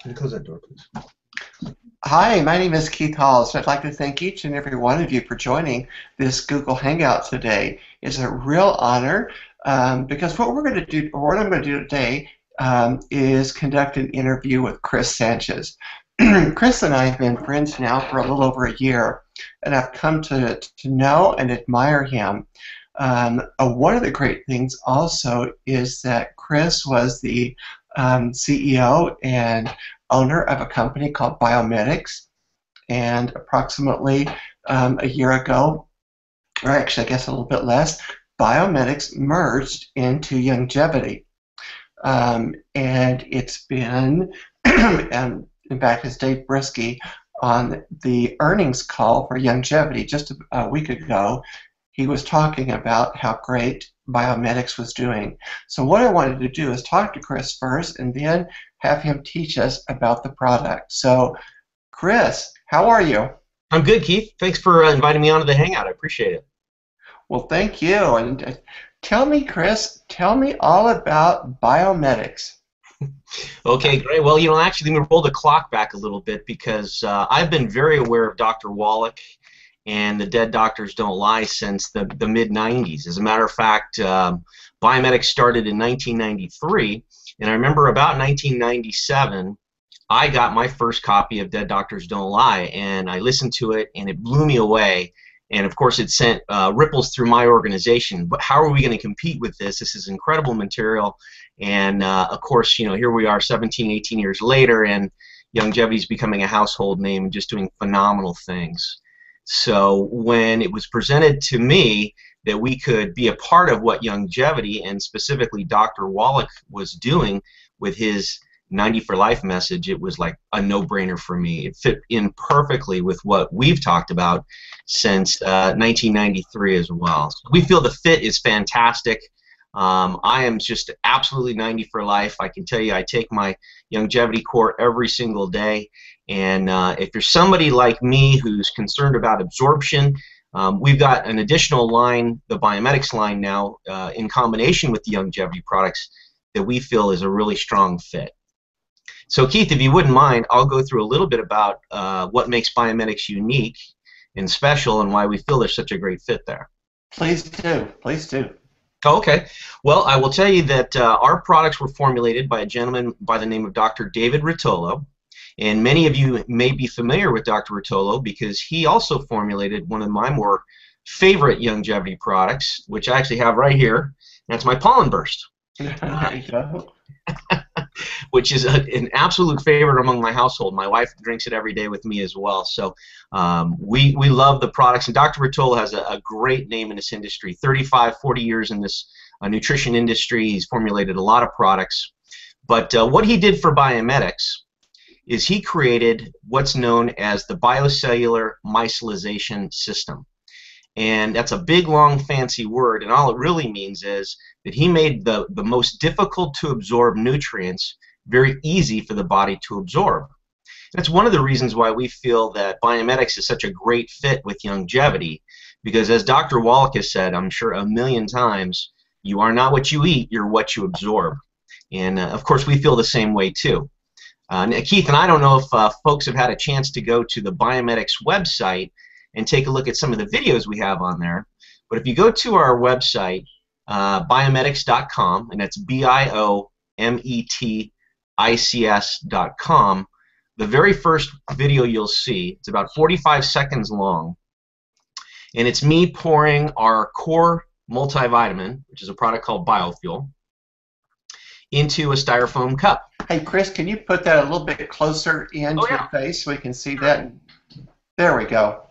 Can you close that door, please? Hi, my name is Keith Halls. I'd like to thank each and every one of you for joining this Google Hangout today. It's a real honor because what we're going to do, or what I'm going to do today, is conduct an interview with Chris Sanchez. Chris and I have been friends now for a little over a year, and I've come to know and admire him. One of the great things also is that Chris was the CEO and owner of a company called BioMetics, and approximately a year ago, or actually I guess a little bit less, BioMetics merged into Youngevity. And it's been, in fact, it's Dave Brisky on the earnings call for Youngevity just a week ago. He was talking about how great BioMetics was doing. So what I wanted to do is talk to Chris first and then have him teach us about the product. So, Chris, how are you? I'm good, Keith. Thanks for inviting me onto the Hangout. I appreciate it. Well, thank you. And tell me, Chris, tell me all about BioMetics. Okay, great. Well, actually, let me roll the clock back a little bit because I've been very aware of Dr. Wallach and the Dead Doctors Don't Lie since the mid-90s. As a matter of fact, BioMetics started in 1993, and I remember about 1997, I got my first copy of Dead Doctors Don't Lie, and I listened to it, and it blew me away. And of course, it sent ripples through my organization. But how are we going to compete with this? This is incredible material, and of course, here we are 17, 18 years later, and Youngevity is becoming a household name and just doing phenomenal things. So when it was presented to me that we could be a part of what Youngevity and specifically Dr. Wallach was doing with his 90 for life message, it was like a no-brainer for me. It fit in perfectly with what we've talked about since 1993 as well. So we feel the fit is fantastic. I am just absolutely 90 for life. I can tell you I take my Youngevity core every single day. And if you're somebody like me who's concerned about absorption, we've got an additional line, the BioMetics line now, in combination with the Youngevity products that we feel is a really strong fit. So Keith, if you wouldn't mind, I'll go through a little bit about what makes BioMetics unique and special and why we feel there's such a great fit there. Please do. Please do. Okay. Well, I will tell you that our products were formulated by a gentleman by the name of Dr. David Rotolo. And many of you may be familiar with Dr. Rotolo because he also formulated one of my more favorite Youngevity products, which I actually have right here. That's my Pollen Burst. There you go. Which is an absolute favorite among my household. My wife drinks it every day with me as well. So we love the products. And Dr. Rotolo has a great name in this industry. 35, 40 years in this nutrition industry. He's formulated a lot of products. But what he did for BioMetics is he created what's known as the biocellular micellization system. And that's a big, long, fancy word, and all it really means is that he made the most difficult to absorb nutrients very easy for the body to absorb. And that's one of the reasons why we feel that BioMetics is such a great fit with Youngevity, because as Dr. Wallach has said, I'm sure a million times, you are not what you eat, you're what you absorb. And of course, we feel the same way too. Keith and I don't know if folks have had a chance to go to the BioMetics website and take a look at some of the videos we have on there. But if you go to our website, biometics.com, and that's biometics.com, the very first video you'll see, it's about 45 seconds long, and it's me pouring our core multivitamin, which is a product called Biofuel, into a styrofoam cup. Hey, Chris, can you put that a little bit closer into your face so we can see that? There we go.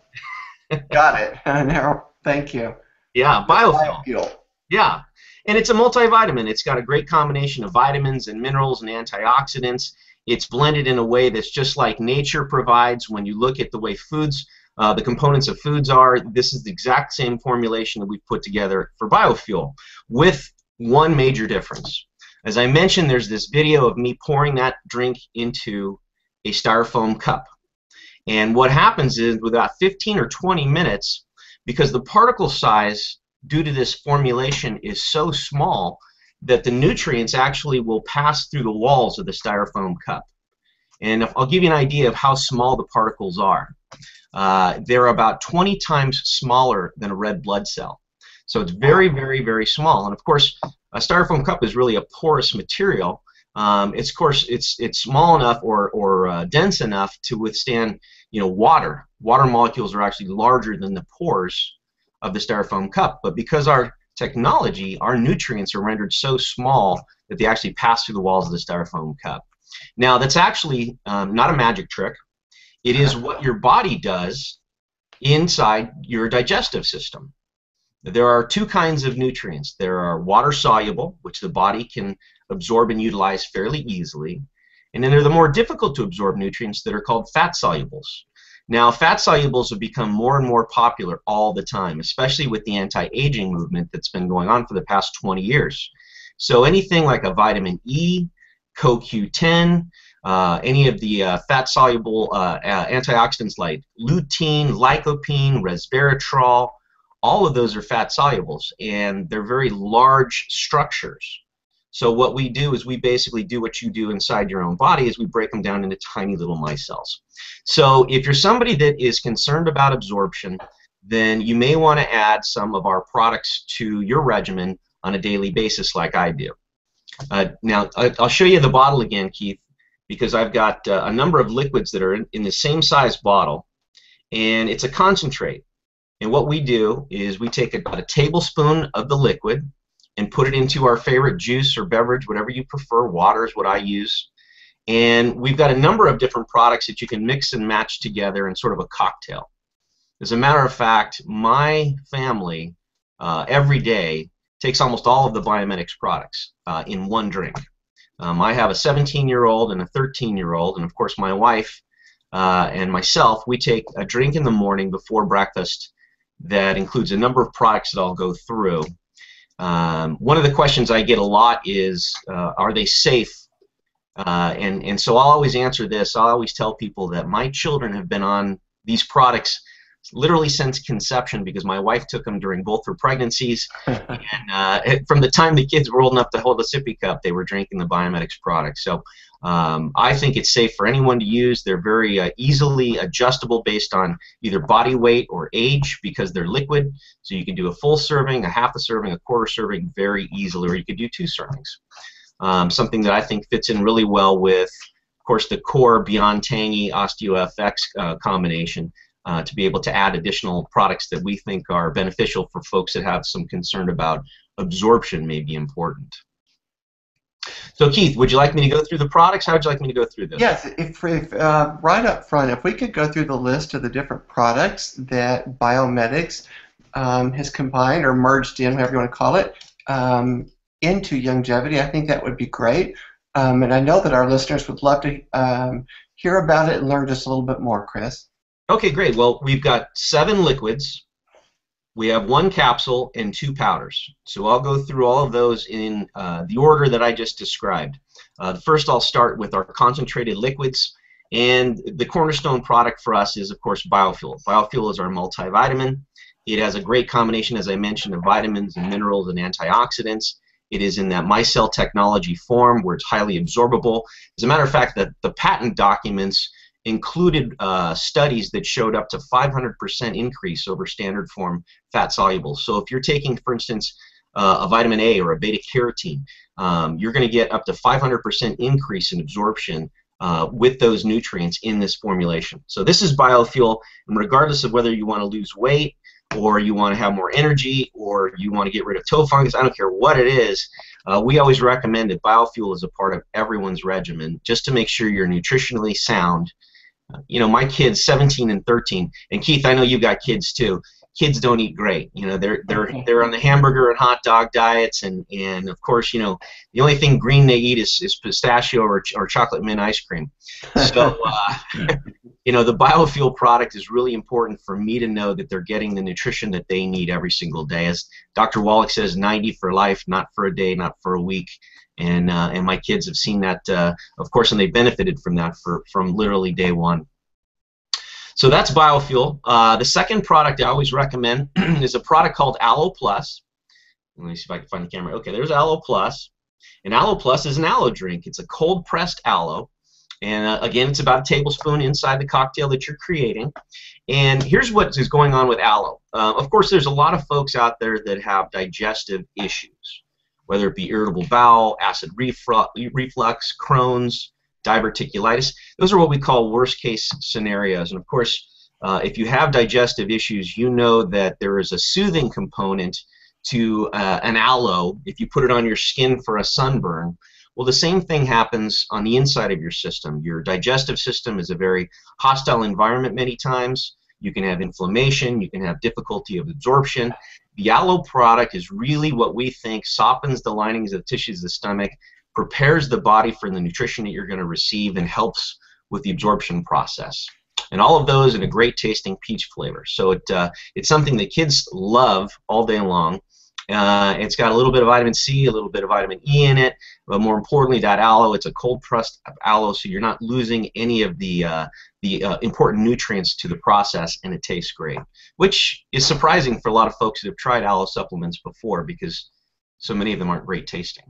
Got it. Now, thank you. Yeah, Biofuel. Yeah, and it's a multivitamin. It's got a great combination of vitamins and minerals and antioxidants. It's blended in a way that's just like nature provides. When you look at the way foods, the components of foods are, this is the exact same formulation that we've put together for Biofuel, with one major difference. As I mentioned, there's this video of me pouring that drink into a styrofoam cup. And what happens is, with about 15 or 20 minutes, because the particle size due to this formulation is so small that the nutrients actually will pass through the walls of the styrofoam cup. And I'll give you an idea of how small the particles are. They're about 20 times smaller than a red blood cell. So it's very, very, very small. And of course, a styrofoam cup is really a porous material. Of course, it's small enough or dense enough to withstand, water. Water molecules are actually larger than the pores of the styrofoam cup. But because our technology, our nutrients are rendered so small that they actually pass through the walls of the styrofoam cup. Now, that's actually not a magic trick. It is what your body does inside your digestive system. There are two kinds of nutrients. There are water-soluble, which the body can absorb and utilize fairly easily. And then there are the more difficult to absorb nutrients that are called fat-solubles. Now, fat-solubles have become more and more popular all the time, especially with the anti-aging movement that's been going on for the past 20 years. So anything like a vitamin E, CoQ10, any of the fat-soluble antioxidants like lutein, lycopene, resveratrol, all of those are fat solubles, and they're very large structures. So what we do is we basically do what you do inside your own body, is we break them down into tiny little micelles. So if you're somebody that is concerned about absorption, then you may want to add some of our products to your regimen on a daily basis like I do. Now, I'll show you the bottle again, Keith, because I've got a number of liquids that are in the same size bottle, and it's a concentrate. And what we do is we take about a tablespoon of the liquid and put it into our favorite juice or beverage, whatever you prefer. Water is what I use. And we've got a number of different products that you can mix and match together in sort of a cocktail. As a matter of fact, my family every day takes almost all of the BioMetics products in one drink. I have a 17-year-old and a 13-year-old, and of course my wife and myself, we take a drink in the morning before breakfast that includes a number of products that I'll go through. One of the questions I get a lot is, are they safe? And so I'll always answer this. I'll always tell people that my children have been on these products literally since conception, because my wife took them during both her pregnancies, and from the time the kids were old enough to hold a sippy cup, they were drinking the BioMetics products. So I think it's safe for anyone to use. They're very easily adjustable based on either body weight or age, because they're liquid. So you can do a full serving, a half a serving, a quarter serving very easily, or you could do 2 servings. Something that I think fits in really well with, of course, the core Beyond Tangy OsteoFX combination, to be able to add additional products that we think are beneficial for folks that have some concern about absorption may be important. So Keith, would you like me to go through the products? How would you like me to go through this? Yes, if right up front, if we could go through the list of the different products that BioMetics has combined or merged in, whatever you want to call it, into Youngevity, I think that would be great. And I know that our listeners would love to hear about it and learn just a little bit more, Chris. Okay, great. Well, we've got 7 liquids. We have 1 capsule and 2 powders. So I'll go through all of those in the order that I just described. First, I'll start with our concentrated liquids. And the cornerstone product for us is, of course, Biofuel. Biofuel is our multivitamin. It has a great combination, as I mentioned, of vitamins and minerals and antioxidants. It is in that micelle technology form where it's highly absorbable. As a matter of fact, the patent documents included studies that showed up to 500% increase over standard form fat solubles. So if you're taking, for instance, a vitamin A or a beta carotene, you're going to get up to 500% increase in absorption with those nutrients in this formulation. So this is Biofuel, and regardless of whether you want to lose weight or you want to have more energy or you want to get rid of toe fungus, I don't care what it is, we always recommend that Biofuel is a part of everyone's regimen just to make sure you're nutritionally sound. You know, my kids, 17 and 13, and Keith, I know you've got kids too. Kids don't eat great. You know, they're on the hamburger and hot dog diets, and of course, you know, the only thing green they eat is pistachio or chocolate mint ice cream. So, you know, the Biofuel product is really important for me to know that they're getting the nutrition that they need every single day. As Dr. Wallach says, 90 for life, not for a day, not for a week. And my kids have seen that, of course, and they benefited from that from literally day one. So that's Biofuel. The second product I always recommend is a product called Aloe Plus. Let me see if I can find the camera. Okay, there's Aloe Plus. And Aloe Plus is an aloe drink. It's a cold-pressed aloe. And again, it's about a tablespoon inside the cocktail that you're creating. And here's what is going on with aloe. Of course, there's a lot of folks out there that have digestive issues, whether it be irritable bowel, acid reflux, Crohn's, diverticulitis. Those are what we call worst case scenarios. And of course, if you have digestive issues, you know that there is a soothing component to an aloe if you put it on your skin for a sunburn. Well, the same thing happens on the inside of your system. Your digestive system is a very hostile environment many times. You can have inflammation, you can have difficulty of absorption. The aloe product is really what we think softens the linings of the tissues of the stomach, prepares the body for the nutrition that you're going to receive, and helps with the absorption process. And all of those in a great tasting peach flavor. So it's something that kids love all day long. It's got a little bit of vitamin C, a little bit of vitamin E in it, but more importantly, that aloe, it's a cold-pressed aloe, so you're not losing any of the important nutrients to the process, and it tastes great, which is surprising for a lot of folks that have tried aloe supplements before because so many of them aren't great tasting.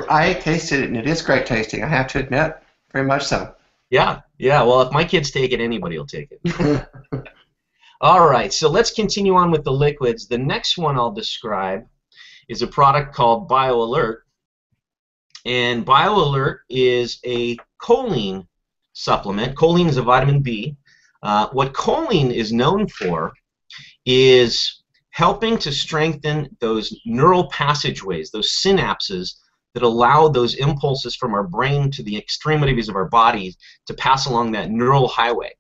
I tasted it, and it is great tasting, I have to admit, very much so. Yeah, well, if my kids take it, anybody will take it. All right, so let's continue on with the liquids. The next one I'll describe is a product called BioAlert. And BioAlert is a choline supplement. Choline is a vitamin B. What choline is known for is helping to strengthen those neural passageways, those synapses that allow those impulses from our brain to the extremities of our bodies to pass along that neural highway.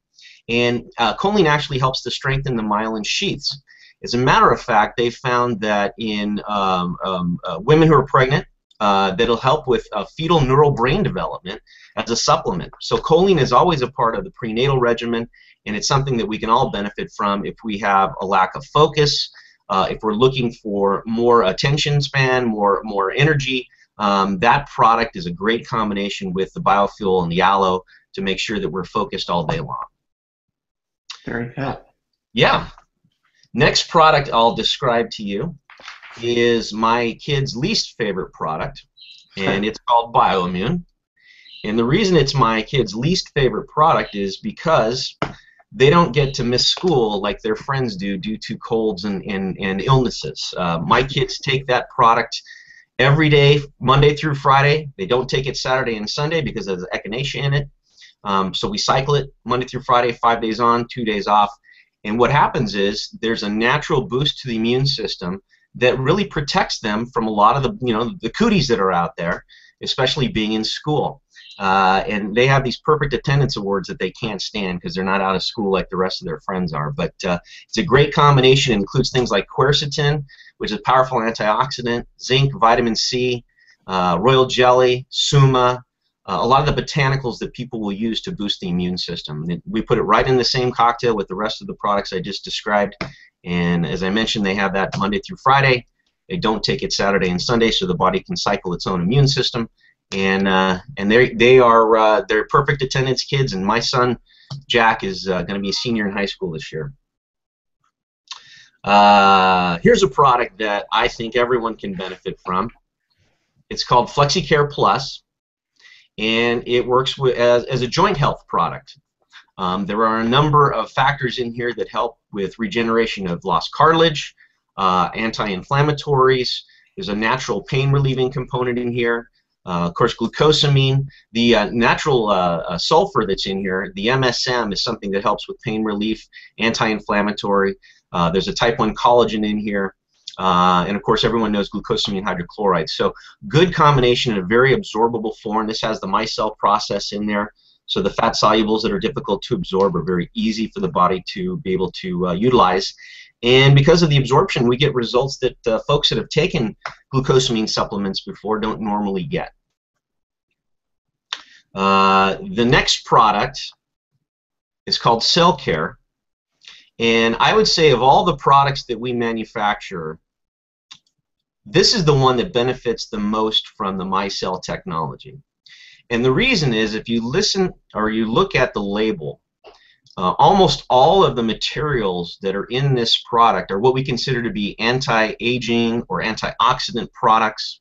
And choline actually helps to strengthen the myelin sheaths. As a matter of fact, they found that in women who are pregnant, that'll help with fetal neural brain development as a supplement. So choline is always a part of the prenatal regimen, and it's something that we can all benefit from if we have a lack of focus, if we're looking for more attention span, more energy. That product is a great combination with the biofuel and the aloe to make sure that we're focused all day long. Very good. Yeah. Next product I'll describe to you is my kid's least favorite product, and it's called BioImmune. And the reason it's my kid's least favorite product is because they don't get to miss school like their friends do due to colds and illnesses. My kids take that product every day, Monday through Friday. They don't take it Saturday and Sunday because there's echinacea in it. So we cycle it Monday through Friday, 5 days on, 2 days off. And what happens is there's a natural boost to the immune system that really protects them from a lot of the cooties that are out there, especially being in school. And they have these perfect attendance awards that they can't stand because they're not out of school like the rest of their friends are. But it's a great combination. It includes things like quercetin, which is a powerful antioxidant, zinc, vitamin C, royal jelly, suma, a lot of the botanicals that people will use to boost the immune system. We put it right in the same cocktail with the rest of the products I just described. And as I mentioned, they have that Monday through Friday. They don't take it Saturday and Sunday, so the body can cycle its own immune system. And they're perfect attendance kids. And my son Jack is going to be a senior in high school this year. Here's a product that I think everyone can benefit from. It's called FlexiCare Plus, and it works as a joint health product. There are a number of factors in here that help with regeneration of lost cartilage, anti-inflammatories. There's a natural pain relieving component in here. Of course, glucosamine, the natural sulfur that's in here, the MSM, is something that helps with pain relief, anti-inflammatory. There's a type 1 collagen in here. And of course, everyone knows glucosamine hydrochloride. So good combination in a very absorbable form. This has the micelle process in there. So the fat solubles that are difficult to absorb are very easy for the body to be able to utilize. And because of the absorption, we get results that folks that have taken glucosamine supplements before don't normally get. The next product is called Cell Care. And I would say of all the products that we manufacture, this is the one that benefits the most from the micelle technology. And the reason is, if you listen or you look at the label, almost all of the materials that are in this product are what we consider to be anti-aging or antioxidant products,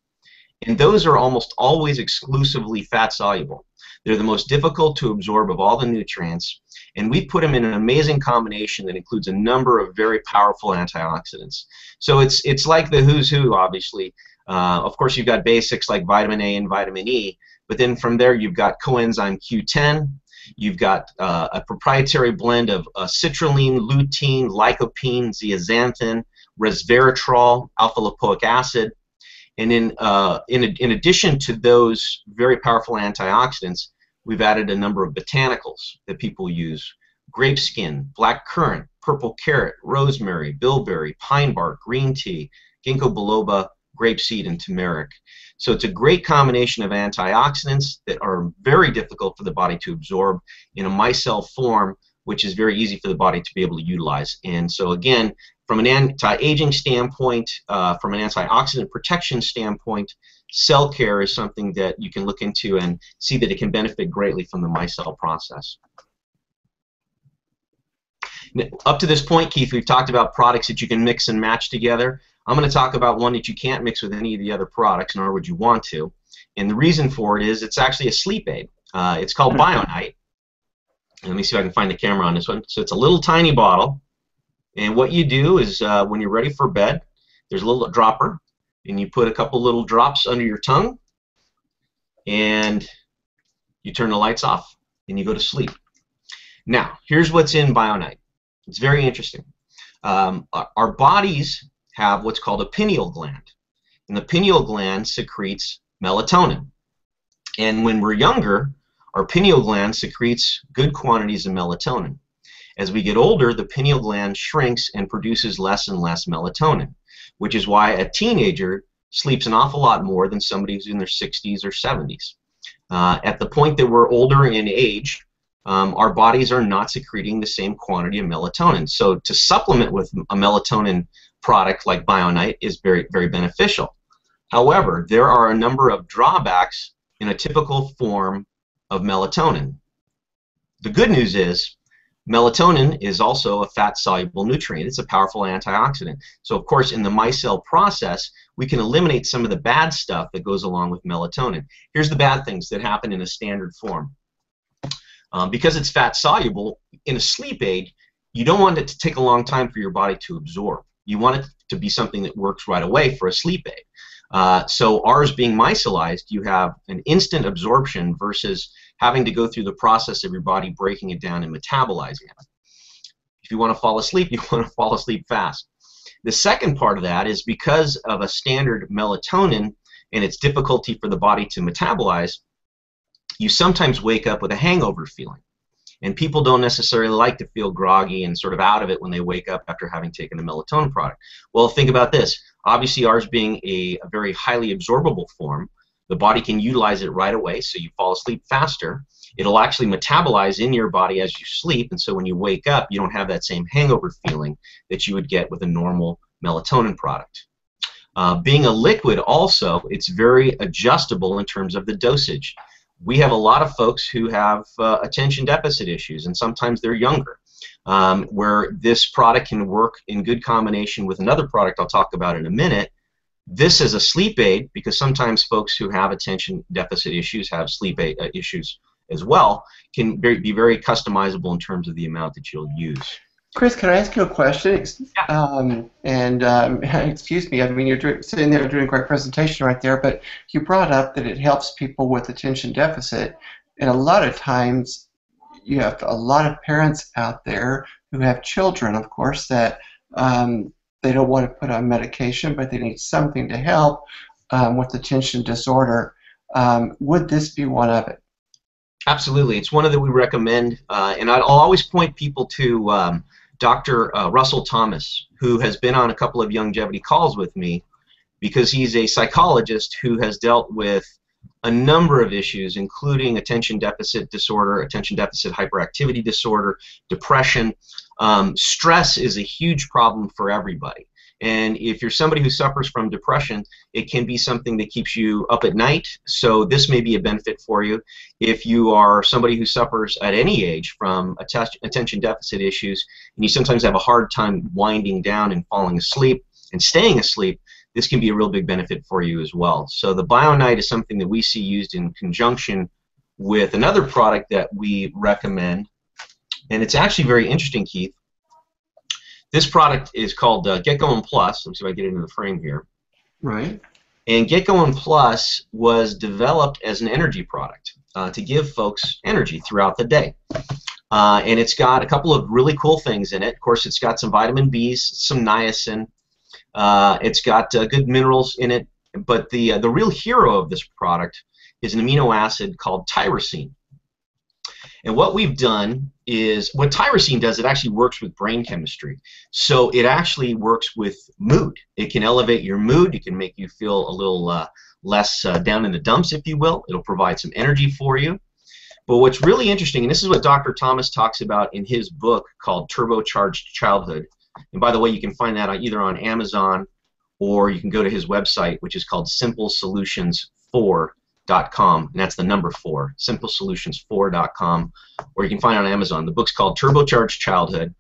and those are almost always exclusively fat soluble. They're the most difficult to absorb of all the nutrients, and we put them in an amazing combination that includes a number of very powerful antioxidants. So it's like the who's who, obviously. Of course, you've got basics like vitamin A and vitamin E, but then from there you've got coenzyme Q10. You've got a proprietary blend of citrulline, lutein, lycopene, zeaxanthin, resveratrol, alpha-lipoic acid. And in addition to those very powerful antioxidants, we've added a number of botanicals that people use. Grape skin, black currant, purple carrot, rosemary, bilberry, pine bark, green tea, ginkgo biloba, grapeseed, and turmeric. So it's a great combination of antioxidants that are very difficult for the body to absorb in a micelle form, which is very easy for the body to be able to utilize. And so again, from an anti-aging standpoint, from an antioxidant protection standpoint, cell care is something that you can look into and see that it can benefit greatly from the micelle process. Up to this point, Keith, we've talked about products that you can mix and match together. I'm going to talk about one that you can't mix with any of the other products, nor would you want to. And the reason for it is it's actually a sleep aid. It's called BioMetics. Let me see if I can find the camera on this one. So it's a little tiny bottle. And what you do is when you're ready for bed, there's a little dropper, and you put a couple little drops under your tongue, and you turn the lights off, and you go to sleep. Now, here's what's in BioMetics. It's very interesting. Our bodies have what's called a pineal gland, and the pineal gland secretes melatonin. And when we're younger, our pineal gland secretes good quantities of melatonin. As we get older, the pineal gland shrinks and produces less and less melatonin, which is why a teenager sleeps an awful lot more than somebody who's in their 60s or 70s. At the point that we're older in age, our bodies are not secreting the same quantity of melatonin. So to supplement with a melatonin product like BioMetics is very, very beneficial. However, there are a number of drawbacks in a typical form of melatonin. The good news is melatonin is also a fat-soluble nutrient. It's a powerful antioxidant. So, of course, in the micelle process, we can eliminate some of the bad stuff that goes along with melatonin. Here's the bad things that happen in a standard form. Because it's fat-soluble, in a sleep aid, you don't want it to take a long time for your body to absorb. You want it to be something that works right away for a sleep aid. So ours being micellized, you have an instant absorption versus having to go through the process of your body breaking it down and metabolizing it. If you want to fall asleep, you want to fall asleep fast. The second part of that is because of a standard melatonin and its difficulty for the body to metabolize, you sometimes wake up with a hangover feeling. And people don't necessarily like to feel groggy and sort of out of it when they wake up after having taken a melatonin product. Well, think about this. Obviously, ours being a very highly absorbable form, the body can utilize it right away, so you fall asleep faster. It'll actually metabolize in your body as you sleep, and so when you wake up, you don't have that same hangover feeling that you would get with a normal melatonin product. Being a liquid also, it's very adjustable in terms of the dosage. We have a lot of folks who have attention deficit issues, and sometimes they're younger, where this product can work in good combination with another product I'll talk about in a minute. This is a sleep aid because sometimes folks who have attention deficit issues have sleep aid issues as well, can be very customizable in terms of the amount that you'll use. Chris, can I ask you a question? Yeah. Excuse me, I mean, you're sitting there doing a great presentation right there, but you brought up that it helps people with attention deficit, and a lot of times you have a lot of parents out there who have children, of course, that they don't want to put on medication, but they need something to help with attention disorder. Would this be one of it? Absolutely. It's one of that we recommend, and I'll always point people to Dr. Russell Thomas, who has been on a couple of Youngevity calls with me because he's a psychologist who has dealt with a number of issues, including attention deficit disorder, attention deficit hyperactivity disorder, depression. Stress is a huge problem for everybody. And if you're somebody who suffers from depression, it can be something that keeps you up at night, so this may be a benefit for you. If you are somebody who suffers at any age from attention deficit issues, and you sometimes have a hard time winding down and falling asleep and staying asleep, this can be a real big benefit for you as well. So the BioMetics is something that we see used in conjunction with another product that we recommend, and it's actually very interesting, Keith. This product is called Get Going Plus. Let me see if I get into the frame here. Right. And Get Going Plus was developed as an energy product to give folks energy throughout the day. And it's got a couple of really cool things in it. Of course, it's got some vitamin Bs, some niacin. It's got good minerals in it. But the real hero of this product is an amino acid called tyrosine. And what we've done is, what tyrosine does, it actually works with brain chemistry. So it actually works with mood. It can elevate your mood. It can make you feel a little less down in the dumps, if you will. It'll provide some energy for you. But what's really interesting, and this is what Dr. Thomas talks about in his book called Turbocharged Childhood. And by the way, you can find that either on Amazon, or you can go to his website, which is called simplesolutions4.com, and that's the number 4, simplesolutions4.com, or you can find it on Amazon. The book's called Turbocharged Childhood.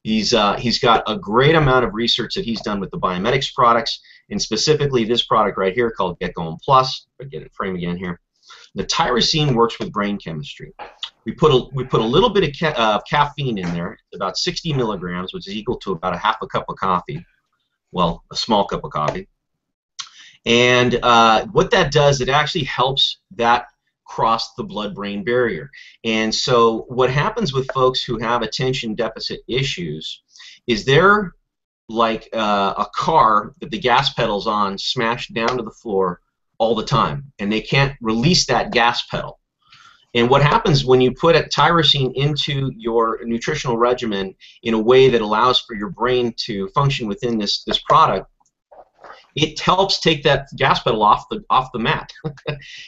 He's got a great amount of research that he's done with the BioMetics products, and specifically this product right here called Get Going Plus. If I get it frame again here. The tyrosine works with brain chemistry. We put a little bit of caffeine in there, about 60 milligrams, which is equal to about a half a cup of coffee. Well, a small cup of coffee. And what that does, it actually helps that cross the blood-brain barrier. And so what happens with folks who have attention deficit issues is they're like a car that the gas pedal's on, smashed down to the floor all the time, and they can't release that gas pedal. And what happens when you put a tyrosine into your nutritional regimen in a way that allows for your brain to function within this product, it helps take that gas pedal off the mat.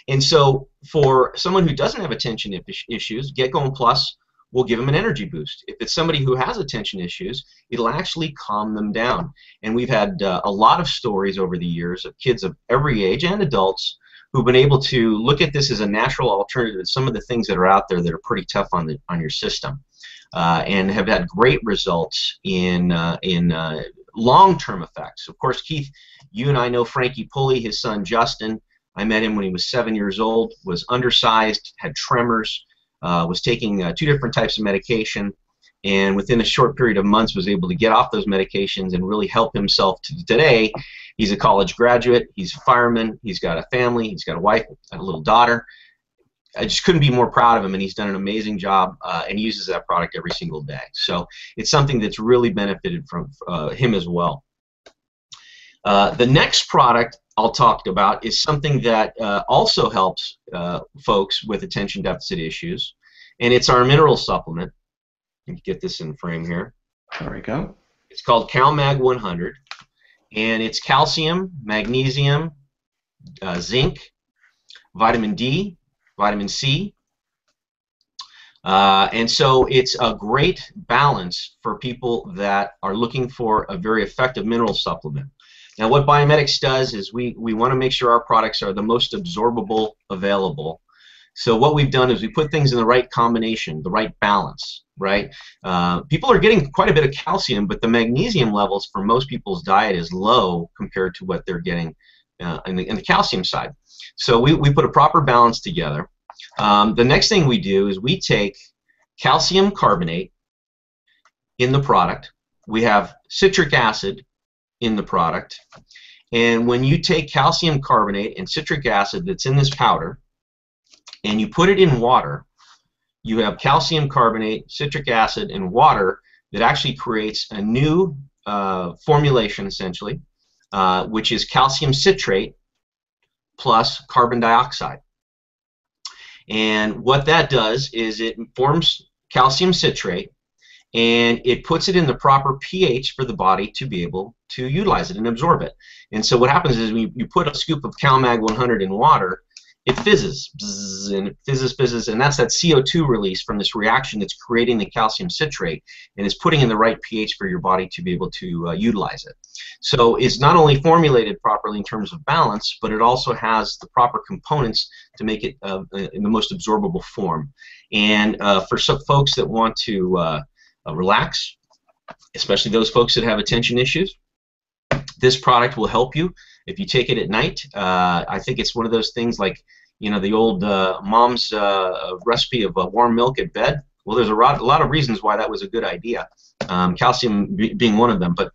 And so for someone who doesn't have attention issues, Get Going Plus will give them an energy boost. If it's somebody who has attention issues, it'll actually calm them down. And we've had a lot of stories over the years of kids of every age and adults who've been able to look at this as a natural alternative to some of the things that are out there that are pretty tough on your system, and have had great results in long-term effects. Of course, Keith, you and I know Frankie Pulley, his son Justin. I met him when he was 7 years old, was undersized, had tremors, was taking 2 different types of medication, and within a short period of months was able to get off those medications and really help himself to today. He's a college graduate, he's a fireman, he's got a family, he's got a wife, a little daughter. I just couldn't be more proud of him, and he's done an amazing job and uses that product every single day. So it's something that's really benefited from him as well. The next product I'll talk about is something that also helps folks with attention deficit issues, and it's our mineral supplement. Let me get this in frame here. There we go. It's called CalMag 100, and it's calcium, magnesium, zinc, vitamin D, vitamin C, and so it's a great balance for people that are looking for a very effective mineral supplement. Now, what BioMetics does is we want to make sure our products are the most absorbable available. So what we've done is we put things in the right combination, the right balance, right? People are getting quite a bit of calcium, but the magnesium levels for most people's diet is low compared to what they're getting in the calcium side. So we put a proper balance together. The next thing we do is we take calcium carbonate in the product. We have citric acid in the product. And when you take calcium carbonate and citric acid that's in this powder and you put it in water, you have calcium carbonate, citric acid, and water that actually creates a new formulation, essentially, which is calcium citrate plus carbon dioxide. And what that does is it forms calcium citrate, and it puts it in the proper pH for the body to be able to utilize it and absorb it. And so what happens is when you put a scoop of CalMag 100 in water, it fizzes, bzzz, and it fizzes, and that's that CO2 release from this reaction that's creating the calcium citrate, and it's putting in the right pH for your body to be able to utilize it. So it's not only formulated properly in terms of balance, but it also has the proper components to make it in the most absorbable form. And for some folks that want to relax, especially those folks that have attention issues, this product will help you if you take it at night. I think it's one of those things like, you know, the old mom's recipe of warm milk at bed. Well, there's a lot of reasons why that was a good idea. Calcium being one of them, but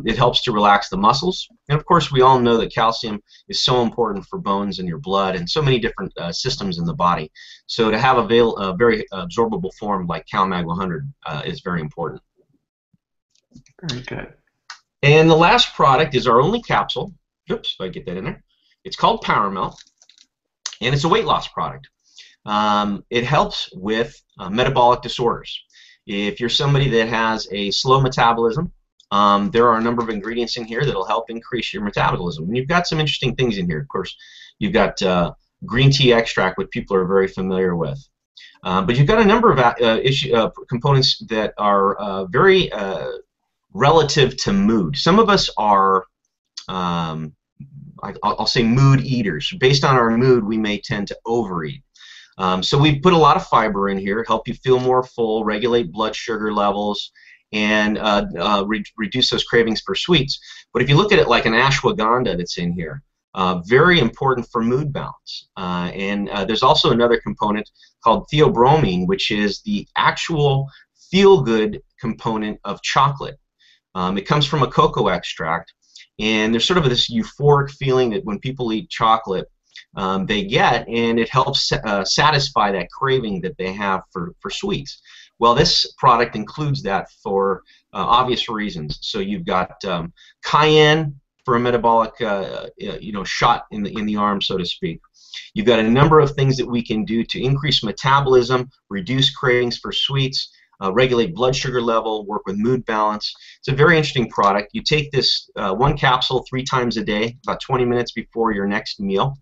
it helps to relax the muscles. And of course, we all know that calcium is so important for bones in your blood and so many different systems in the body. So to have a very absorbable form like CalMag 100 is very important. Very good. And the last product is our only capsule. Oops, if I get that in there. It's called Paramel, and it's a weight loss product. It helps with metabolic disorders. If you're somebody that has a slow metabolism, there are a number of ingredients in here that will help increase your metabolism. And you've got some interesting things in here. Of course, you've got green tea extract, which people are very familiar with. But you've got a number of components that are very relative to mood. Some of us are, I'll say, mood eaters. Based on our mood, we may tend to overeat. So we put a lot of fiber in here, help you feel more full, regulate blood sugar levels, and reduce those cravings for sweets. But if you look at it like an ashwagandha that's in here, very important for mood balance. And there's also another component called theobromine, which is the actual feel-good component of chocolate. It comes from a cocoa extract, and there's sort of this euphoric feeling that when people eat chocolate, they get, and it helps satisfy that craving that they have for sweets. Well, this product includes that for obvious reasons. So you've got cayenne for a metabolic shot in the arm, so to speak. You've got a number of things that we can do to increase metabolism, reduce cravings for sweets, regulate blood sugar level, work with mood balance. It's a very interesting product. You take this one capsule 3 times a day, about 20 minutes before your next meal.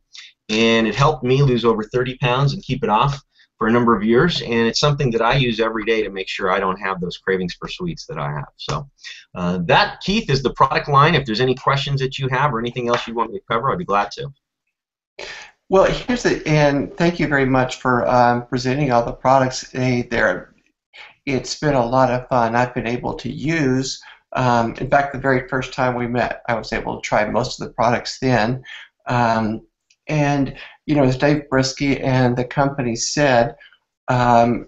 And it helped me lose over 30 pounds and keep it off for a number of years, and it's something that I use every day to make sure I don't have those cravings for sweets that I have. So that, Keith, is the product line. If there's any questions that you have or anything else you want me to cover, I'd be glad to. Well, and thank you very much for presenting all the products there. It's been a lot of fun. I've been able to use, in fact, the very first time we met, I was able to try most of the products then. And, you know, as Dave Brisky and the company said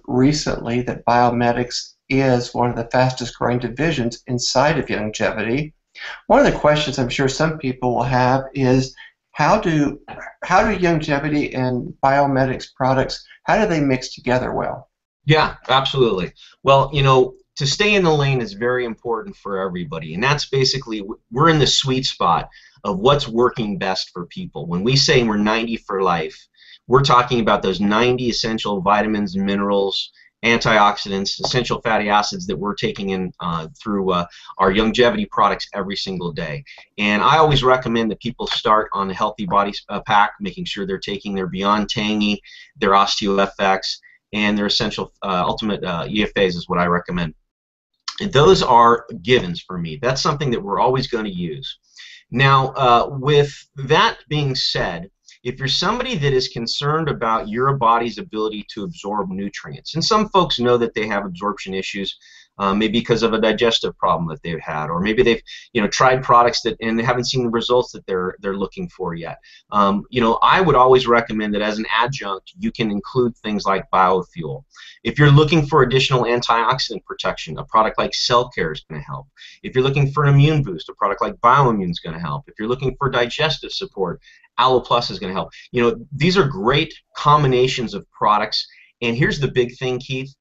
recently, that BioMetics is one of the fastest growing divisions inside of Youngevity. One of the questions I'm sure some people will have is, how do Youngevity and BioMetics products, how do they mix together well? Yeah, absolutely. Well, you know, to stay in the lane is very important for everybody, and that's basically, we're in the sweet spot of what's working best for people. When we say we're 90 for life, we're talking about those 90 essential vitamins, minerals, antioxidants, essential fatty acids that we're taking in through our Youngevity products every single day. And I always recommend that people start on the Healthy Body Pack, making sure they're taking their Beyond Tangy, their OsteoFX, and their essential ultimate EFAs is what I recommend. And those are givens for me. That's something that we're always going to use. Now, with that being said, if you're somebody that is concerned about your body's ability to absorb nutrients, and some folks know that they have absorption issues, maybe because of a digestive problem that they've had, or maybe they've tried products and they haven't seen the results that they're looking for yet. I would always recommend that as an adjunct, you can include things like biofuel. If you're looking for additional antioxidant protection, a product like Cell Care is going to help. If you're looking for an immune boost, a product like BioImmune is going to help. If you're looking for digestive support, Allo Plus is going to help. These are great combinations of products. And here's the big thing, Keith.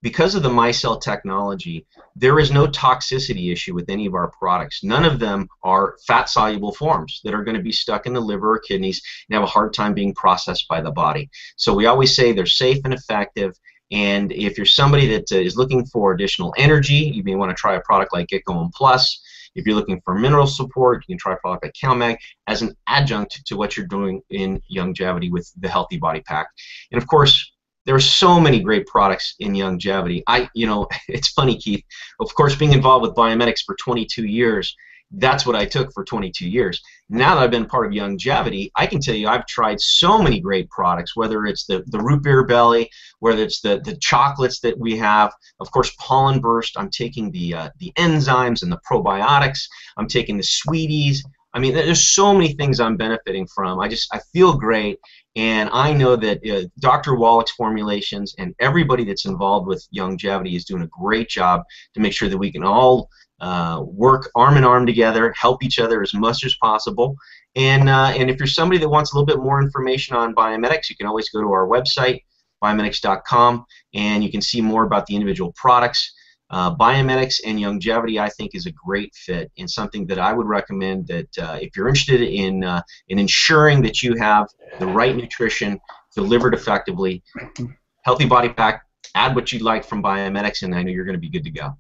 Because of the micelle technology, there is no toxicity issue with any of our products. None of them are fat-soluble forms that are going to be stuck in the liver or kidneys and have a hard time being processed by the body. So we always say they're safe and effective. And if you're somebody that is looking for additional energy, you may want to try a product like Get Going Plus. If you're looking for mineral support, you can try a product like CalMag as an adjunct to what you're doing in Youngevity with the Healthy Body Pack. And of course, there are so many great products in Youngevity. It's funny, Keith. Of course, being involved with BioMetics for 22 years, that's what I took for 22 years. Now that I've been part of Youngevity, I can tell you I've tried so many great products, whether it's the root beer belly, whether it's the chocolates that we have, of course, Pollen Burst. I'm taking the enzymes and the probiotics. I'm taking the sweeties. I mean, there's so many things I'm benefiting from. I feel great, and I know that Dr. Wallach's formulations and everybody that's involved with Youngevity is doing a great job to make sure that we can all work arm in arm together, help each other as much as possible. And if you're somebody that wants a little bit more information on biomedics, you can always go to our website, biometics.com, and you can see more about the individual products. Biometics and Youngevity, I think, is a great fit and something that I would recommend that if you're interested in ensuring that you have the right nutrition delivered effectively, healthy body pack, add what you'd like from Biometics, and I know you're going to be good to go.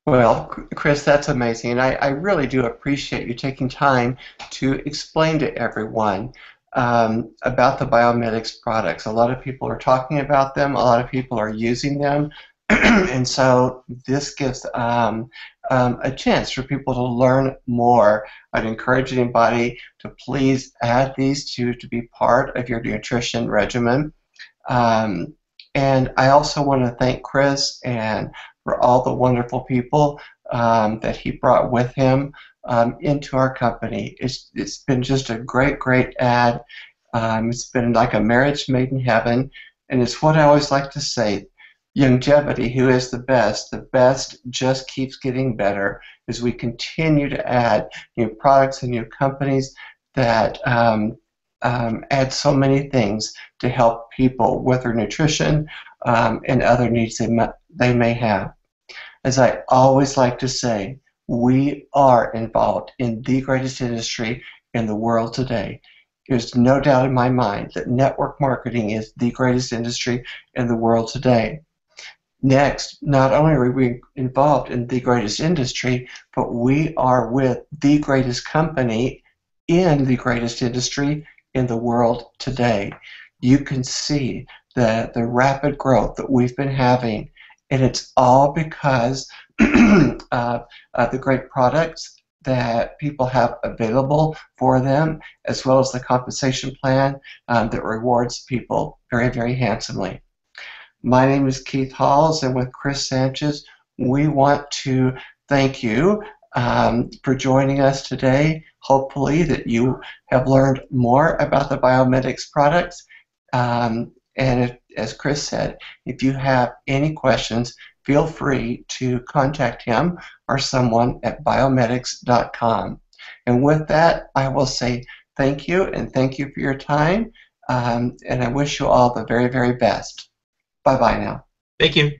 Well, Chris, that's amazing, and I really do appreciate you taking time to explain to everyone about the Biometics products. A lot of people are talking about them, a lot of people are using them, and so this gives a chance for people to learn more. I'd encourage anybody to please add these to be part of your nutrition regimen. And I also want to thank Chris and for all the wonderful people that he brought with him into our company. It's been just a great ad. It's been like a marriage made in heaven, and it's what I always like to say. Youngevity, who is the best just keeps getting better as we continue to add new products and new companies that add so many things to help people with their nutrition and other needs they may have. As I always like to say, we are involved in the greatest industry in the world today. There's no doubt in my mind that network marketing is the greatest industry in the world today. Next, not only are we involved in the greatest industry, but we are with the greatest company in the greatest industry in the world today. You can see the rapid growth that we've been having, and it's all because of the great products that people have available for them, as well as the compensation plan that rewards people very handsomely. My name is Keith Halls, and with Chris Sanchez, we want to thank you for joining us today. Hopefully that you have learned more about the BioMetics products. And as Chris said, if you have any questions, feel free to contact him or someone at biometics.com. And with that, I will say thank you, and thank you for your time. And I wish you all the very best. Bye-bye now. Thank you.